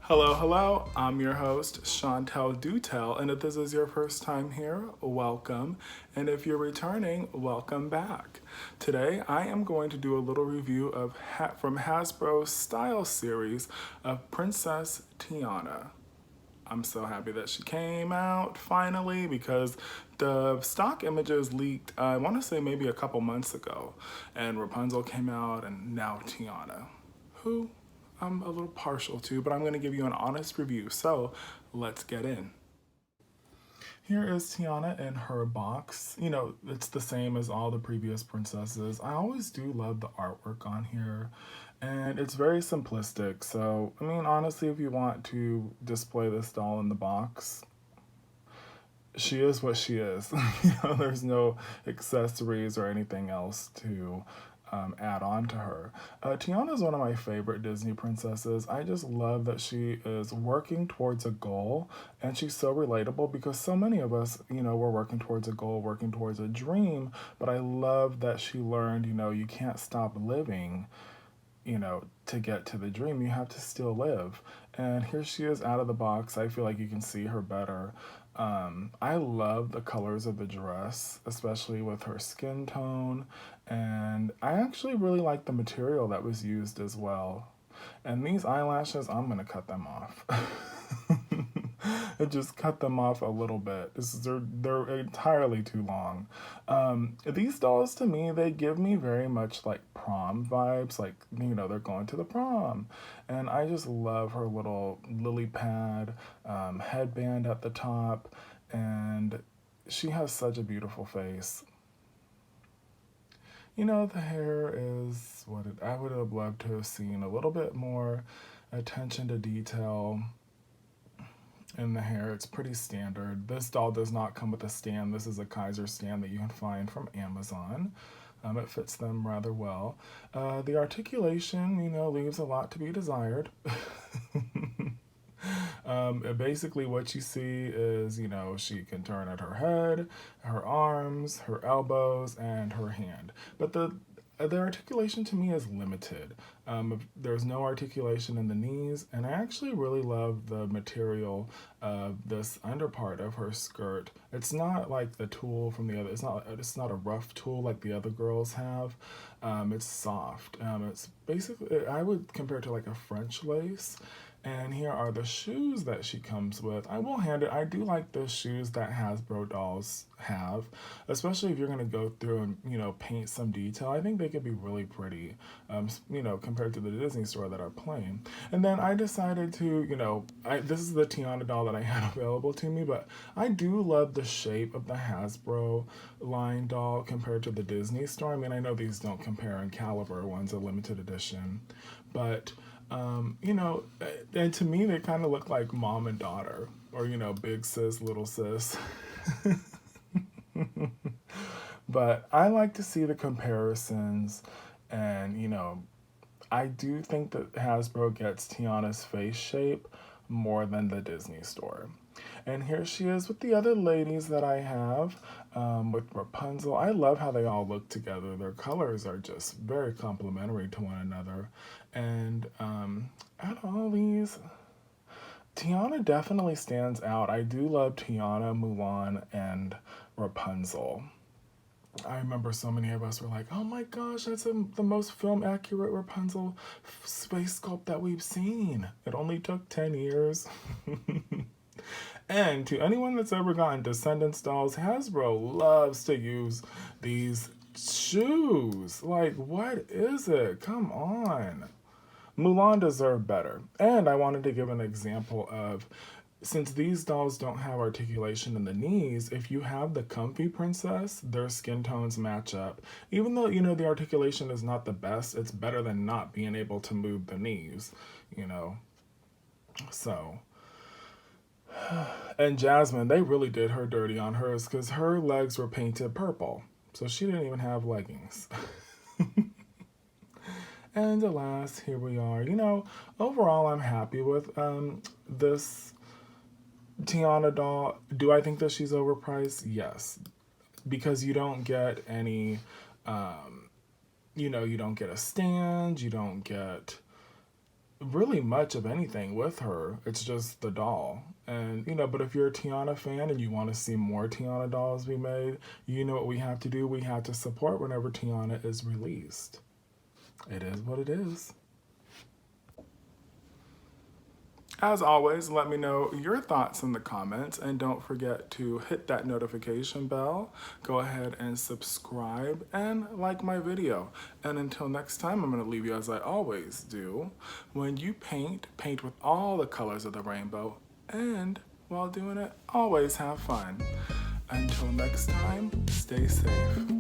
Hello, hello. I'm your host, Chantel Dutel, and if this is your first time here, welcome. And if you're returning, welcome back. Today, I am going to do a little review of from Hasbro's Style series of Princess Tiana. I'm so happy that she came out finally because the stock images leaked, I want to say maybe a couple months ago, and Rapunzel came out and now Tiana, who I'm a little partial to, but I'm going to give you an honest review. So let's get in. Here is Tiana in her box. You know, it's the same as all the previous princesses. I always do love the artwork on here, and it's very simplistic. So, I mean, honestly, if you want to display this doll in the box, she is what she is. There's no accessories or anything else to add on to her. Tiana is one of my favorite Disney princesses. I just love that she is working towards a goal, and she's so relatable because so many of us, we're working towards a goal, working towards a dream, but I love that she learned, you can't stop living, to get to the dream. You have to still live. And here she is out of the box. I feel like you can see her better. I love the colors of the dress, especially with her skin tone. And I actually really like the material that was used as well. And these eyelashes, I'm going to cut them off. And just cut them off a little bit. They're entirely too long. These dolls to me, they give me very much like prom vibes, like they're going to the prom, and I just love her little lily pad headband at the top, and she has such a beautiful face. The hair is I would have loved to have seen a little bit more attention to detail in the hair. It's pretty standard. This doll does not come with a stand. This is a Kaiser stand that you can find from Amazon. It fits them rather well. The articulation, leaves a lot to be desired. Basically, what you see is, she can turn at her head, her arms, her elbows, and her hand. But the articulation to me is limited. There's no articulation in the knees, and I actually really love the material of this underpart of her skirt. It's not like the tulle from the other. It's not a rough tulle like the other girls have. It's soft. It's basically, I would compare it to like a French lace. And here are the shoes that she comes with. I will hand it, I do like the shoes that Hasbro dolls have, especially if you're going to go through and, paint some detail. I think they could be really pretty, compared to the Disney store that are plain. And then I decided to, this is the Tiana doll that I had available to me, but I do love the shape of the Hasbro line doll compared to the Disney store. I mean, I know these don't compare in caliber, one's a limited edition, but and to me, they kind of look like mom and daughter, or, big sis, little sis. But I like to see the comparisons, and, I do think that Hasbro gets Tiana's face shape more than the Disney store. And here she is with the other ladies that I have, with Rapunzel. I love how they all look together. Their colors are just very complementary to one another. And out of all these, Tiana definitely stands out. I do love Tiana, Mulan, and Rapunzel. I remember so many of us were like, oh my gosh, that's the most film accurate Rapunzel space sculpt that we've seen. It only took 10 years. And to anyone that's ever gotten Descendants dolls, Hasbro loves to use these shoes. Like, what is it? Come on. Mulan deserved better. And I wanted to give an example of, since these dolls don't have articulation in the knees, if you have the comfy princess, their skin tones match up. Even though, the articulation is not the best, it's better than not being able to move the knees, So, and Jasmine, they really did her dirty on hers because her legs were painted purple. So she didn't even have leggings. And alas, here we are. Overall, I'm happy with this Tiana doll. Do I think that she's overpriced? Yes. Because you don't get any, you don't get a stand, you don't get really much of anything with her. It's just the doll. And, but if you're a Tiana fan and you want to see more Tiana dolls be made, you know what we have to do? We have to support whenever Tiana is released. It is what it is. As always, let me know your thoughts in the comments, and don't forget to hit that notification bell. Go ahead and subscribe and like my video. And until next time, I'm going to leave you as I always do. When you paint, paint with all the colors of the rainbow, and while doing it, always have fun. Until next time, stay safe.